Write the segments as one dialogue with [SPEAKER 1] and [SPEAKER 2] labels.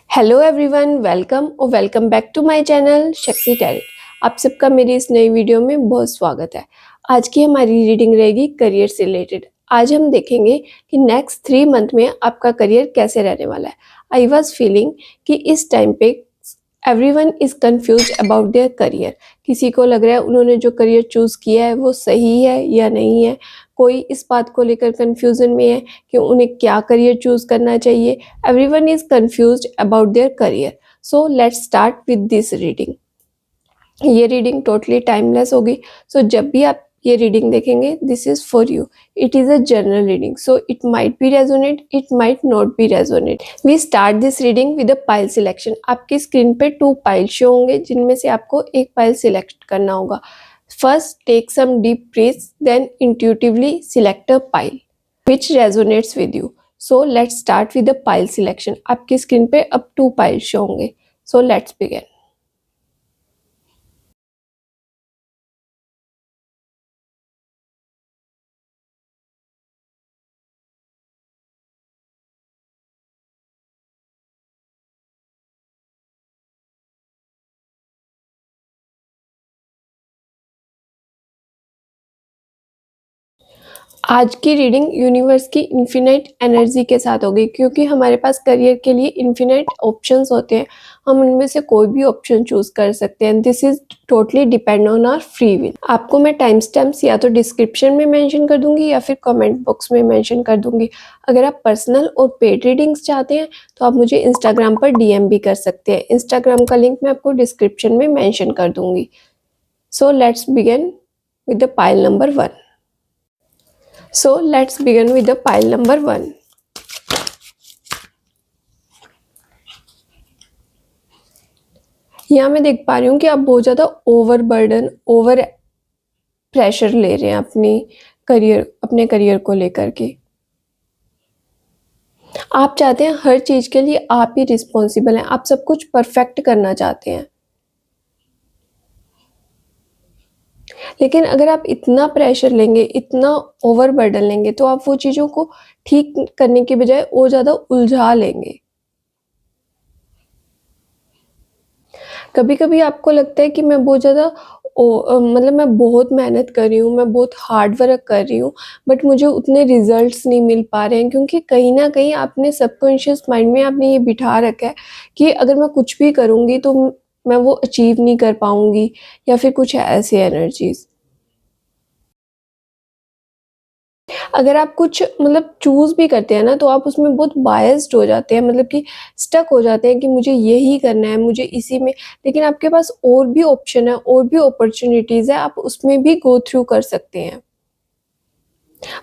[SPEAKER 1] Hello everyone, welcome back to my channel Shakti Talent. आप सबका मेरी इस नई वीडियो में बहुत स्वागत है। आज की हमारी रीडिंग रहेगी करियर से रिलेटेड। आज हम देखेंगे कि नेक्स्ट 3 मंथ में आपका करियर कैसे रहने वाला है। आई वॉज फीलिंग कि इस टाइम पे everyone is confuse about their career. किसी को लग रहा है उन्होंने जो करियर चूज किया है वो सही है या नहीं है। कोई इस बात को लेकर कंफ्यूजन में है कि उन्हें क्या करियर चूज करना चाहिए। Everyone is confused about their career. So let's start with this reading. ये रीडिंग टोटली टाइमलेस होगी। सो जब भी आप ये रीडिंग देखेंगे, this is for you. It is a general reading, so it might be resonate, it might not be resonate. We start this reading with a pile selection. आपकी screen पे 2 pile show होंगे, जिनमें से आपको एक pile select करना होगा। First, take some deep breaths, then intuitively select a pile which resonates with you. So let's start with the pile selection. आपकी स्क्रीन पे अब 2 पाइल शो होंगे। So let's begin. आज की रीडिंग यूनिवर्स की infinite energy के साथ होगी, क्योंकि हमारे पास करियर के लिए इन्फिनाइट ऑप्शंस होते हैं। हम उनमें से कोई भी ऑप्शन चूज कर सकते हैं। This is totally depend on our free will. आपको मैं टाइम स्टैम्प्स या तो डिस्क्रिप्शन में मेंशन कर दूंगी या फिर कमेंट बॉक्स में मेंशन कर दूंगी। अगर आप पर्सनल और पेड रीडिंग्स चाहते हैं तो आप मुझे इंस्टाग्राम पर डीएम भी कर सकते हैं। इंस्टाग्राम का लिंक मैं आपको डिस्क्रिप्शन में मेंशन कर दूंगी। So let's begin with the pile number 1. So let's begin with the pile number 1. यहाँ मैं देख पा रही हूँ कि आप बहुत ज़्यादा ओवर प्रेशर ले रहे हैं अपने करियर को लेकर के। आप चाहते हैं हर चीज़ के लिए आप ही रिस्पॉन्सिबल हैं, आप सब कुछ परफेक्ट करना चाहते हैं। लेकिन अगर आप इतना प्रेशर लेंगे, इतना ओवरबर्डन लेंगे, तो आप वो चीज़ों को ठीक करने के बजाय और ज़्यादा उलझा लेंगे। कभी कभी आपको लगता है कि मैं बहुत ज़्यादा मतलब मैं बहुत मेहनत कर रही हूँ, मैं बहुत हार्ड वर्क कर रही हूँ, बट मुझे उतने रिजल्ट्स नहीं मिल पा रहे हैं, क्योंकि कहीं ना कहीं आपने सबकॉन्शियस माइंड में आपने ये बिठा रखा है कि अगर मैं कुछ भी करूँगी तो मैं वो अचीव नहीं कर पाऊँगी, या फिर कुछ ऐसी एनर्जीज। अगर आप कुछ मतलब चूज़ भी करते हैं ना, तो आप उसमें बहुत बायस्ड हो जाते हैं, मतलब कि स्टक हो जाते हैं कि मुझे यही करना है, मुझे इसी में। लेकिन आपके पास और भी ऑप्शन है, और भी अपॉर्चुनिटीज़ है, आप उसमें भी गो थ्रू कर सकते हैं।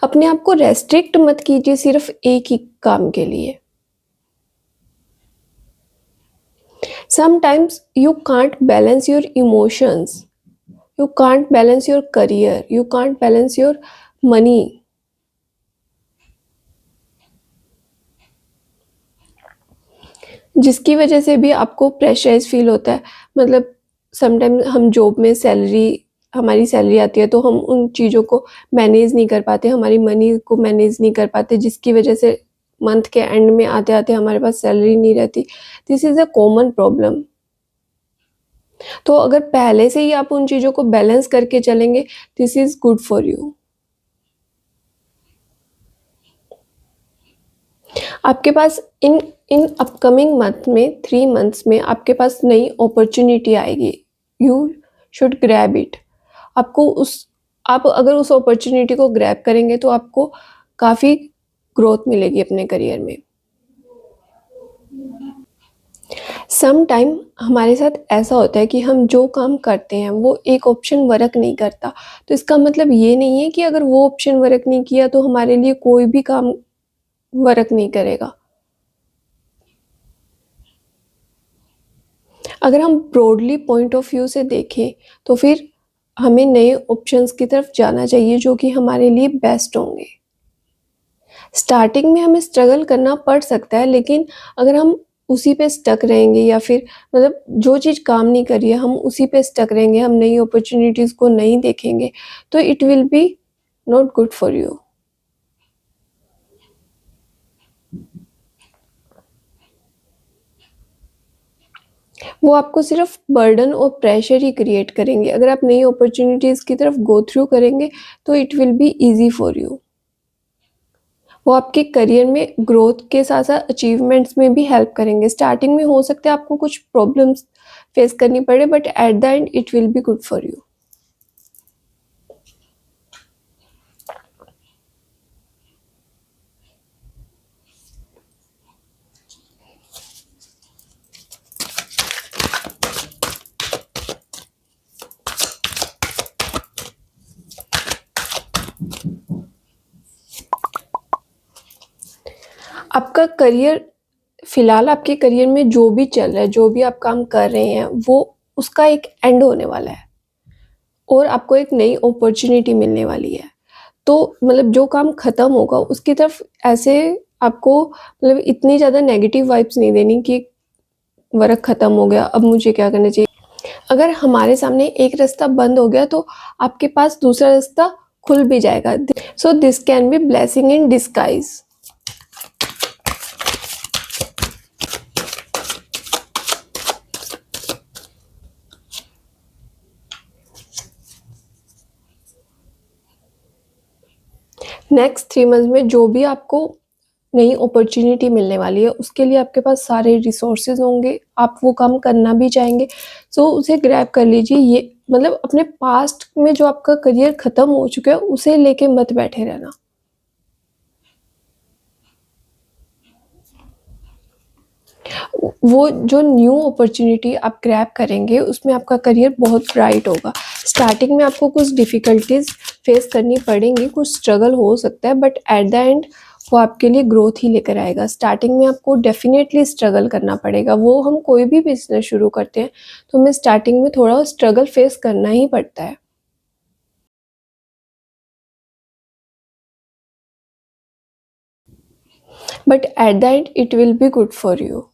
[SPEAKER 1] अपने आप को रेस्ट्रिक्ट मत कीजिए सिर्फ एक ही काम के लिए। Sometimes you can't balance your emotions, you can't balance your career, you can't balance your money. जिसकी वजह से भी आपको प्रेशराइज़ फ़ील होता है। मतलब समटाइम हम जॉब में हमारी सैलरी आती है, तो हम उन चीज़ों को मैनेज नहीं कर पाते, हमारी मनी को मैनेज नहीं कर पाते, जिसकी वजह से मंथ के एंड में आते-आते हमारे पास सैलरी नहीं रहती। This is a common problem. तो अगर पहले से ही आप उन चीज़ों को बैलेंस करके चलेंगे, this is good for you. आपके पास इन इन अपकमिंग मंथ में 3 मंथ्स में आपके पास नई अपॉर्चुनिटी आएगी। You should grab it. आप अगर उस अपॉर्चुनिटी को ग्रैब करेंगे तो आपको काफ़ी ग्रोथ मिलेगी अपने करियर में। सम टाइम हमारे साथ ऐसा होता है कि हम जो काम करते हैं वो एक ऑप्शन वर्क नहीं करता, तो इसका मतलब ये नहीं है कि अगर वो ऑप्शन वर्क नहीं किया तो हमारे लिए कोई भी काम वर्क नहीं करेगा। अगर हम ब्रॉडली पॉइंट ऑफ व्यू से देखें तो फिर हमें नए ऑप्शंस की तरफ जाना चाहिए जो कि हमारे लिए बेस्ट होंगे। स्टार्टिंग में हमें स्ट्रगल करना पड़ सकता है, लेकिन अगर हम उसी पे स्टक रहेंगे, या फिर मतलब जो चीज़ काम नहीं कर रही है हम उसी पे स्टक रहेंगे, हम नई अपॉर्चुनिटीज़ को नहीं देखेंगे, तो it will be not good for you. वो आपको सिर्फ बर्डन और प्रेशर ही क्रिएट करेंगे। अगर आप नई अपॉर्चुनिटीज़ की तरफ गो थ्रू करेंगे तो it will be easy for you. वो आपके करियर में ग्रोथ के साथ-साथ अचीवमेंट्स में भी हेल्प करेंगे। स्टार्टिंग में हो सकता है आपको कुछ प्रॉब्लम्स फेस करनी पड़े, but at the end it will be good for you. आपका करियर फिलहाल आपके करियर में जो भी चल रहा है, जो भी आप काम कर रहे हैं, वो उसका एक एंड होने वाला है और आपको एक नई अपॉर्चुनिटी मिलने वाली है। तो मतलब जो काम ख़त्म होगा उसकी तरफ ऐसे आपको मतलब इतनी ज़्यादा नेगेटिव वाइब्स नहीं देनी कि वर्क ख़त्म हो गया, अब मुझे क्या करना चाहिए। अगर हमारे सामने एक रास्ता बंद हो गया तो आपके पास दूसरा रास्ता खुल भी जाएगा। So this can be blessing in disguise. Next 3 months में जो भी आपको नई अपॉर्चुनिटी मिलने वाली है, उसके लिए आपके पास सारे रिसोर्सेज़ होंगे, आप वो काम करना भी चाहेंगे, सो उसे ग्रैब कर लीजिए। ये मतलब अपने पास्ट में जो आपका करियर ख़त्म हो चुका है, उसे लेके मत बैठे रहना। वो जो न्यू अपॉर्चुनिटी आप ग्रैब करेंगे, उसमें आपका करियर बहुत ब्राइट होगा। स्टार्टिंग में आपको कुछ डिफ़िकल्टीज़ फेस करनी पड़ेंगी, कुछ स्ट्रगल हो सकता है, बट एट द एंड वो आपके लिए ग्रोथ ही लेकर आएगा। स्टार्टिंग में आपको डेफ़िनेटली स्ट्रगल करना पड़ेगा। वो हम कोई भी बिज़नेस शुरू करते हैं, तो हमें स्टार्टिंग में थोड़ा स्ट्रगल फेस करना ही पड़ता है। But at the end it will be good for you.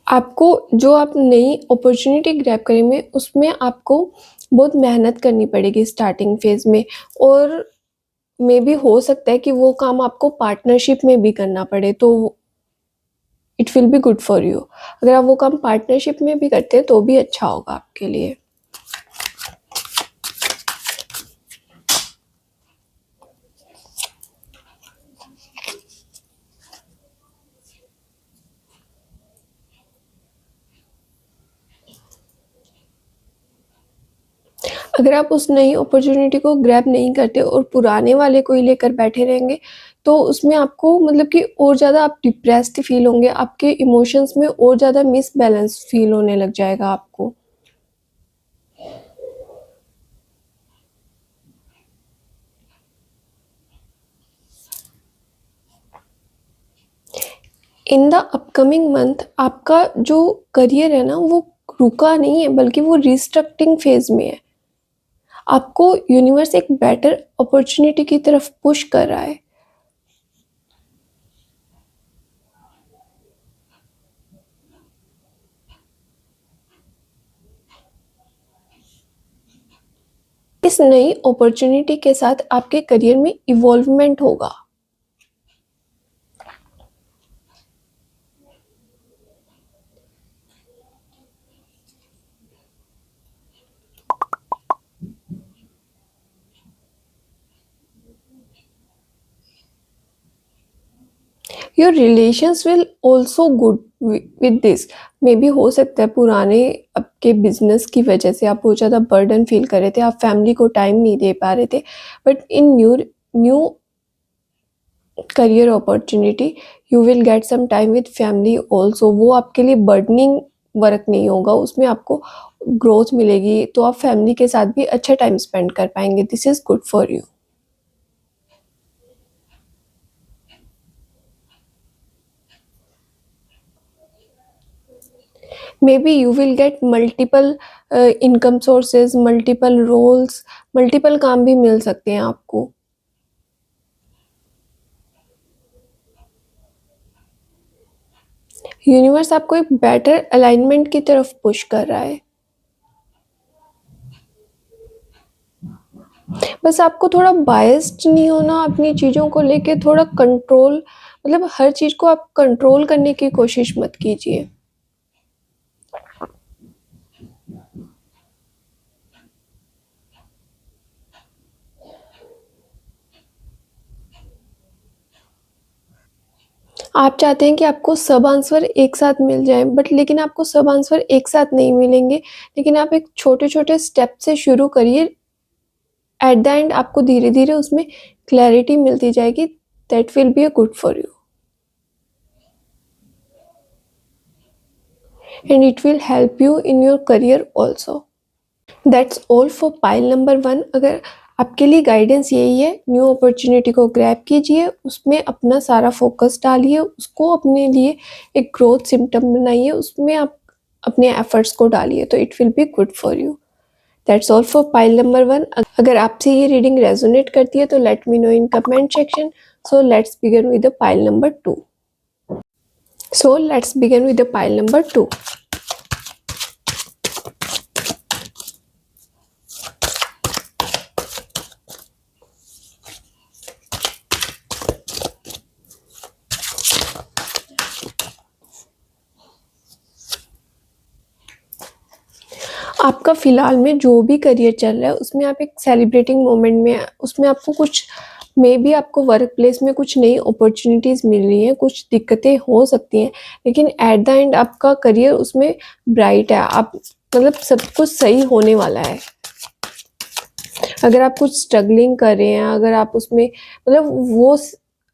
[SPEAKER 1] आपको जो आप नई अपॉर्चुनिटी ग्रैब करेंगे, उसमें आपको बहुत मेहनत करनी पड़ेगी स्टार्टिंग फ़ेज़ में, और मेबी हो सकता है कि वो काम आपको पार्टनरशिप में भी करना पड़े, तो it will be good for you. अगर आप वो काम पार्टनरशिप में भी करते हैं, तो भी अच्छा होगा आपके लिए। अगर आप उस नई अपॉर्चुनिटी को ग्रैब नहीं करते और पुराने वाले को ही लेकर बैठे रहेंगे, तो उसमें आपको मतलब कि और ज़्यादा आप डिप्रेस्ड फ़ील होंगे, आपके इमोशंस में और ज़्यादा मिसबैलेंस फ़ील होने लग जाएगा आपको। इन द अपकमिंग मंथ आपका जो करियर है ना, वो रुका नहीं है, बल्कि वो रिस्ट्रक्टिंग फ़ेज़ में है। आपको यूनिवर्स एक बेटर अपॉर्चुनिटी की तरफ पुश कर रहा है। इस नई अपॉर्चुनिटी के साथ आपके करियर में इवॉल्वमेंट होगा। Your relations will also good with this. May be हो सकता है पुराने आपके बिजनेस की वजह से आप बहुत ज़्यादा बर्डन फील कर रहे थे, आप फैमिली को टाइम नहीं दे पा रहे थे, but in new new career opportunity you will get some time with family also. वो आपके लिए बर्डनिंग वर्क नहीं होगा, उसमें आपको ग्रोथ मिलेगी, तो आप फैमिली के साथ भी अच्छा टाइम स्पेंड कर पाएंगे। This is good for you. May be you will get multiple income sources, multiple roles, multiple काम भी मिल सकते हैं आपको। यूनिवर्स आपको एक बेटर अलाइनमेंट की तरफ पुश कर रहा है। बस आपको थोड़ा बायस्ड नहीं होना, अपनी चीज़ों को लेके थोड़ा कंट्रोल, मतलब हर चीज़ को आप कंट्रोल करने की कोशिश मत कीजिए। आप चाहते हैं कि आपको सब आंसर एक साथ मिल जाएँ, बट लेकिन आपको सब आंसर एक साथ नहीं मिलेंगे, लेकिन आप एक छोटे-छोटे स्टेप से शुरू करिए। एट द एंड आपको धीरे-धीरे उसमें क्लैरिटी मिलती जाएगी, that will be a good for you and it will help you in your career also. That's all for pile number 1। अगर आपके लिए गाइडेंस यही है, न्यू अपॉर्चुनिटी को ग्रैब कीजिए, उसमें अपना सारा फोकस डालिए, उसको अपने लिए एक ग्रोथ सिम्पटम बनाइए, उसमें आप अपने एफर्ट्स को डालिए, तो it will be good for you. That's all for pile number 1। अगर आपसे ये रीडिंग रेजोनेट करती है तो let me know in comment section. So let's begin with the pile number 2। So let's begin with the pile number 2। आपका फ़िलहाल में जो भी करियर चल रहा है उसमें आप एक सेलिब्रेटिंग मोमेंट में हैं, उसमें आपको कुछ मे बी आपको वर्क प्लेस में कुछ नई अपॉर्चुनिटीज़ मिल रही हैं, कुछ दिक्कतें हो सकती हैं, लेकिन एट द एंड आपका करियर उसमें ब्राइट है। आप मतलब सब कुछ सही होने वाला है। अगर आप कुछ स्ट्रगलिंग कर रहे हैं, अगर आप उसमें मतलब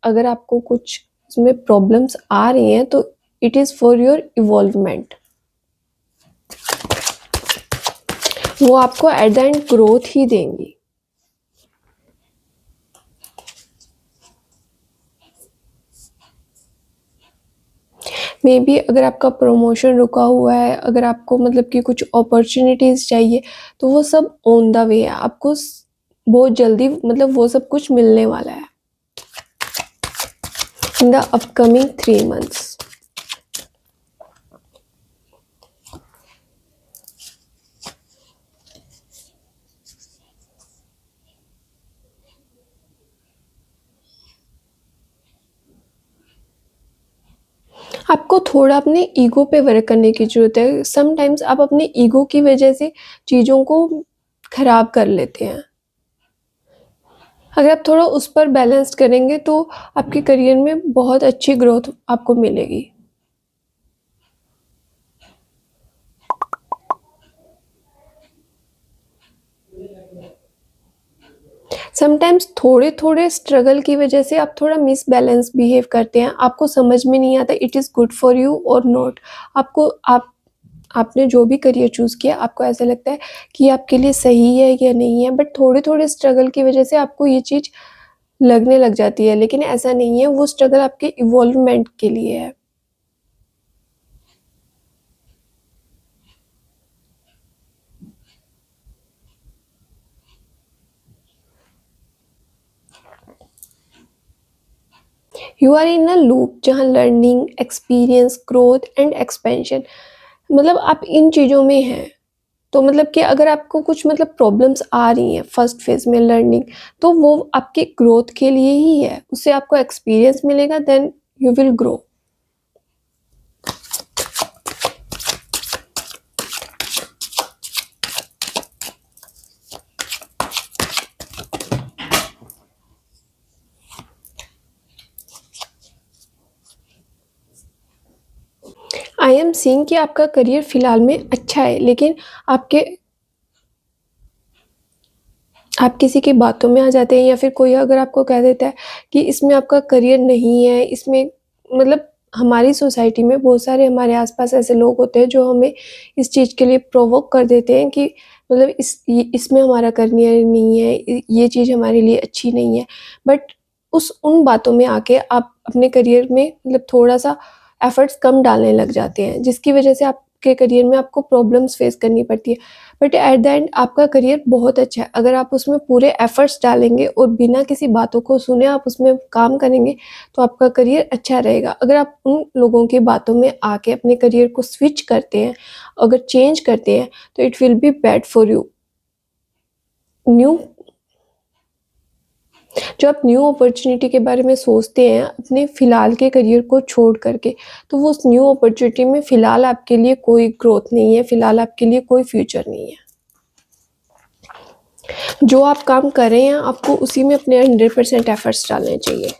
[SPEAKER 1] अगर आपको कुछ उसमें प्रॉब्लम्स आ रही हैं तो it is for your involvement. वो आपको एट द एंड ग्रोथ ही देंगी। मे बी अगर आपका प्रमोशन रुका हुआ है, अगर आपको मतलब कि कुछ अपॉर्चुनिटीज़ चाहिए, तो वो सब ऑन द वे है। आपको बहुत जल्दी मतलब वो सब कुछ मिलने वाला है इन द अपकमिंग 3 मंथ्स। आपको थोड़ा अपने ईगो पे वर्क करने की ज़रूरत है। समटाइम्स आप अपने ईगो की वजह से चीज़ों को खराब कर लेते हैं। अगर आप थोड़ा उस पर बैलेंस करेंगे तो आपके करियर में बहुत अच्छी ग्रोथ आपको मिलेगी। समटाइम्स थोड़े-थोड़े स्ट्रगल की वजह से आप थोड़ा मिसबैलेंस बिहेव करते हैं, आपको समझ में नहीं आता it is good for you और नॉट। आपको आपने जो भी करियर चूज़ किया, आपको ऐसा लगता है कि ये आपके लिए सही है या नहीं है, बट थोड़े-थोड़े स्ट्रगल की वजह से आपको ये चीज़ लगने लग जाती है, लेकिन ऐसा नहीं है, वो स्ट्रगल आपके इवॉल्वमेंट के लिए है। You are in a loop जहाँ learning, experience, growth and expansion, मतलब आप इन चीज़ों में हैं। तो मतलब कि अगर आपको कुछ मतलब प्रॉब्लम्स आ रही हैं फर्स्ट फेज़ में लर्निंग, तो वो आपके ग्रोथ के लिए ही है। उससे आपको एक्सपीरियंस मिलेगा, then you will grow. I am seeing कि आपका करियर फ़िलहाल में अच्छा है, लेकिन आप किसी की बातों में आ जाते हैं या फिर कोई अगर आपको कह देता है कि इसमें आपका करियर नहीं है, इसमें मतलब हमारी सोसाइटी में बहुत सारे हमारे आस-पास ऐसे लोग होते हैं जो हमें इस चीज़ के लिए प्रोवोक कर देते हैं कि मतलब इसमें हमारा करियर नहीं है, ये चीज़ हमारे लिए अच्छी नहीं है। बट उन बातों में आके आप अपने करियर में मतलब थोड़ा-सा एफर्ट्स कम डालने लग जाते हैं, जिसकी वजह से आप आपके करियर में आपको प्रॉब्लम्स फेस करनी पड़ती है, बट एट द एंड आपका करियर बहुत अच्छा है। अगर आप उसमें पूरे एफर्ट्स डालेंगे और बिना किसी बातों को सुने आप उसमें काम करेंगे तो आपका करियर अच्छा रहेगा। अगर आप उन लोगों की बातों में आके अपने करियर को स्विच करते हैं, अगर चेंज करते हैं, तो it will be bad for you. New जो आप न्यू अपॉर्चुनिटी के बारे में सोचते हैं अपने फ़िलहाल के करियर को छोड़ करके, तो वो उस न्यू अपॉर्चुनिटी में फ़िलहाल आपके लिए कोई ग्रोथ नहीं है, फ़िलहाल आपके लिए कोई फ्यूचर नहीं है। जो आप काम कर रहे हैं आपको उसी में अपने 100% एफर्ट्स डालने चाहिए।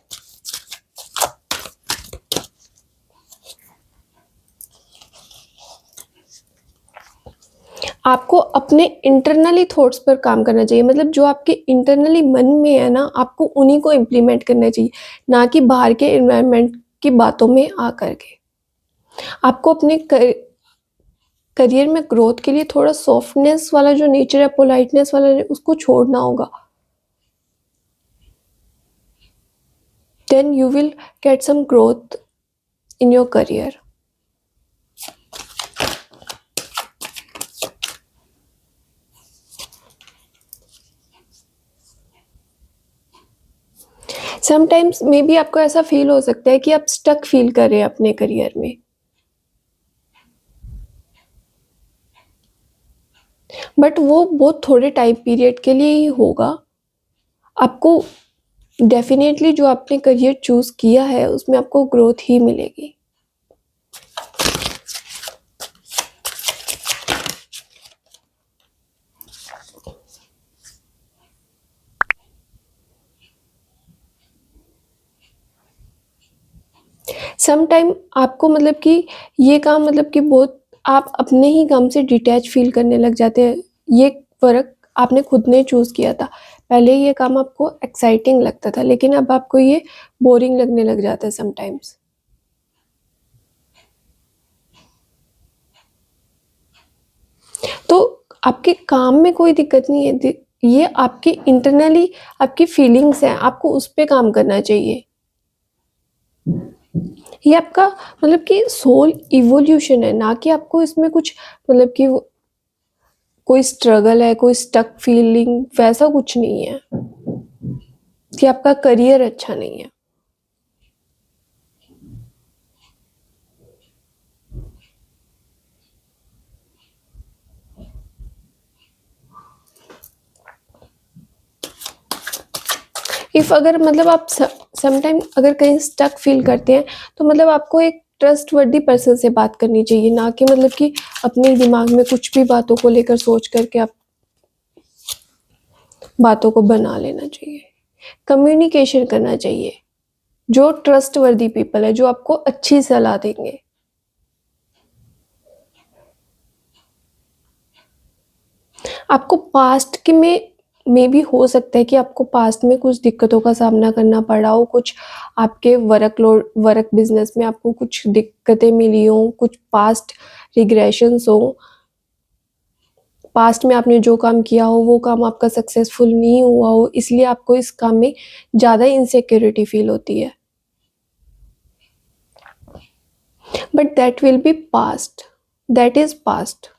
[SPEAKER 1] आपको अपने इंटरनली थॉट्स पर काम करना चाहिए, मतलब जो आपके इंटरनली मन में है ना, आपको उन्हीं को इम्प्लीमेंट करना चाहिए, ना कि बाहर के एनवायरनमेंट की बातों में आकर के। आपको अपने करियर में ग्रोथ के लिए थोड़ा सॉफ्टनेस वाला जो नेचर है, पोलाइटनेस वाला उसको छोड़ना होगा। Then you will get some growth in your career. Sometimes may be आपको ऐसा फील हो सकता है कि आप स्टक फील कर रहे हैं अपने करियर में, बट वो बहुत थोड़े टाइम पीरियड के लिए ही होगा। आपको डेफिनेटली जो आपने करियर चूज किया है उसमें आपको ग्रोथ ही मिलेगी। सम टाइम आपको मतलब कि ये काम मतलब कि बहुत आप अपने ही काम से डिटैच फील करने लग जाते हैं। ये वर्क आपने खुद ने चूज़ किया था। पहले ये काम आपको एक्साइटिंग लगता था, लेकिन अब आपको ये बोरिंग लगने लग जाता है समटाइम्स। तो आपके काम में कोई दिक्कत नहीं है, ये आपके इंटरनली आपकी फीलिंग्स हैं, आपको उस पे काम करना चाहिए। ये आपका मतलब कि सोल इवोल्यूशन है, ना कि आपको इसमें कुछ मतलब कि कोई स्ट्रगल है, कोई स्टक फीलिंग, वैसा कुछ नहीं है कि आपका करियर अच्छा नहीं है। इफ अगर मतलब आप समटाइम अगर कहीं स्टक फील करते हैं तो मतलब आपको एक ट्रस्टवर्दी पर्सन से बात करनी चाहिए, ना कि मतलब कि अपने दिमाग में कुछ भी बातों को लेकर सोच करके आप बातों को बना लेना चाहिए। कम्युनिकेशन करना चाहिए, जो ट्रस्टवर्दी पीपल है, जो आपको अच्छी सलाह देंगे। आपको पास्ट के में भी हो सकता है कि आपको पास्ट में कुछ दिक्कतों का सामना करना पड़ा हो, कुछ आपके वर्क बिजनेस में आपको कुछ दिक्कतें मिली हो, कुछ पास्ट रिग्रेशंस हो, पास्ट में आपने जो काम किया हो वो काम आपका सक्सेसफुल नहीं हुआ हो, इसलिए आपको इस काम में ज़्यादा इनसिक्योरिटी फील होती है। But that will be past, that is past.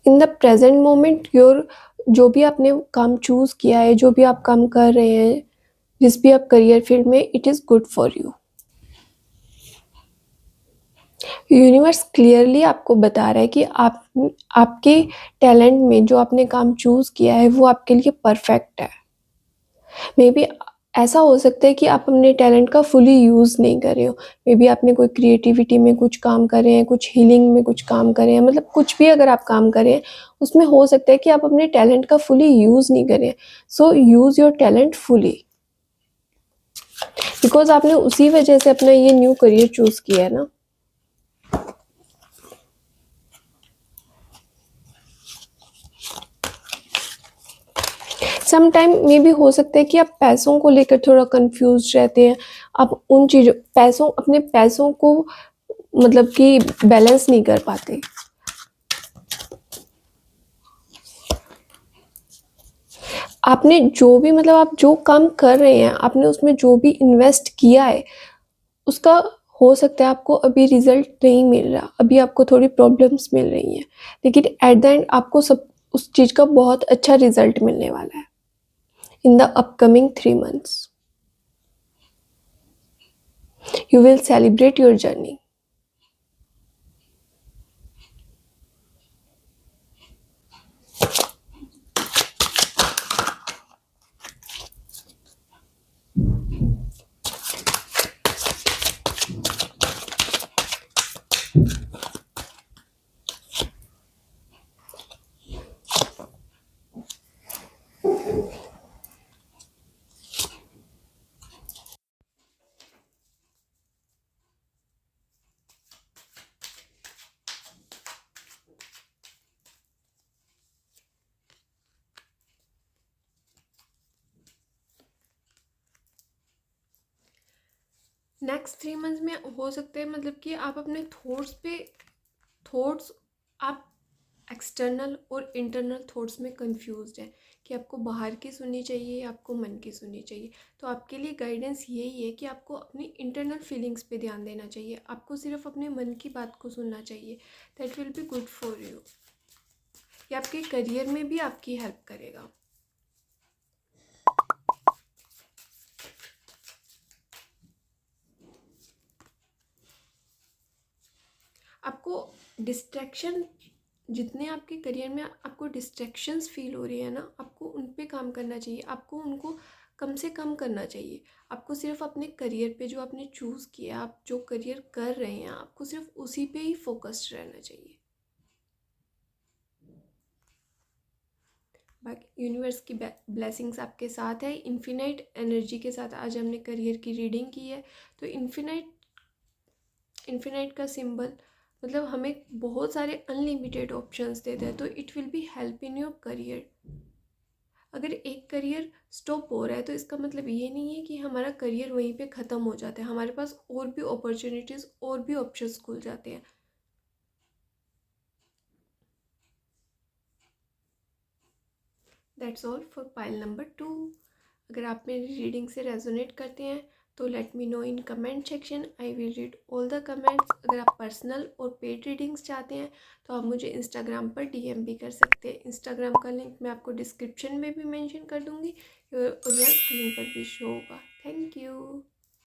[SPEAKER 1] In the present moment your जो भी आपने काम चूज किया है, जो भी आप काम कर रहे हैं, जिस भी आप करियर फील्ड में, it is good for you. Universe clearly आपको बता रहा है कि आप आपके टैलेंट में जो आपने काम चूज किया है वो आपके लिए परफेक्ट है। मे बी ऐसा हो सकता है कि आप अपने टैलेंट का फुली यूज़ नहीं कर रहे हो। मे बी आपने कोई क्रिएटिविटी में कुछ काम कर रहे हैं, कुछ हीलिंग में कुछ काम कर रहे हैं, मतलब कुछ भी अगर आप काम कर रहे हैं उसमें हो सकता है कि आप अपने टैलेंट का फुली यूज़ नहीं कर रहे हैं। So use your talent fully, because आपने उसी वजह से अपना ये न्यू करियर चूज किया है ना। सम टाइम मे भी हो सकता है कि आप पैसों को लेकर थोड़ा कंफ्यूज रहते हैं। आप उन चीज़ों अपने पैसों को मतलब कि बैलेंस नहीं कर पाते। आपने जो भी मतलब आप जो काम कर रहे हैं, आपने उसमें जो भी इन्वेस्ट किया है उसका हो सकता है आपको अभी रिज़ल्ट नहीं मिल रहा, अभी आपको थोड़ी प्रॉब्लम्स मिल रही हैं, लेकिन एट द एंड आपको सब उस चीज़ का बहुत अच्छा रिज़ल्ट मिलने वाला है in the upcoming 3 months. You will celebrate your journey. Next 3 months में हो सकता है मतलब कि आप अपने थॉट्स आप एक्सटर्नल और इंटरनल थॉट्स में कंफ्यूज्ड हैं कि आपको बाहर की सुननी चाहिए या आपको मन की सुननी चाहिए। तो आपके लिए गाइडेंस यही है कि आपको अपनी इंटरनल फीलिंग्स पे ध्यान देना चाहिए, आपको सिर्फ अपने मन की बात को सुनना चाहिए। That will be good for you. ये आपके करियर में भी आपकी हेल्प करेगा। आपको डिस्ट्रैक्शन जितने आपके करियर में आपको डिस्ट्रैक्शंस फील हो रही है ना, आपको उन पे काम करना चाहिए, आपको उनको कम से कम करना चाहिए। आपको सिर्फ अपने करियर पे जो आपने चूज़ किया, आप जो करियर कर रहे हैं, आपको सिर्फ उसी पे ही फोकस्ड रहना चाहिए। बाकी यूनिवर्स की ब्लेसिंग्स आपके साथ है। इन्फिनाइट एनर्जी के साथ आज हमने करियर की रीडिंग की है। तो इन्फिनाइट का सिंबल मतलब हमें बहुत सारे अनलिमिटेड ऑप्शंस देता है, तो it will be help in your career. अगर एक करियर स्टॉप हो रहा है तो इसका मतलब ये नहीं है कि हमारा करियर वहीं पे ख़त्म हो जाता है, हमारे पास और भी अपॉर्चुनिटीज़ और भी ऑप्शंस खुल जाते हैं। That's all for pile number 2। अगर आप मेरी रीडिंग से रेजोनेट करते हैं तो let me know in comment section, I will read all the comments. अगर आप पर्सनल और पेड रीडिंग्स चाहते हैं तो आप मुझे इंस्टाग्राम पर डीएम भी कर सकते हैं। इंस्टाग्राम का लिंक मैं आपको डिस्क्रिप्शन में भी मेंशन कर दूंगी और यहाँ स्क्रीन पर भी शो होगा। Thank you.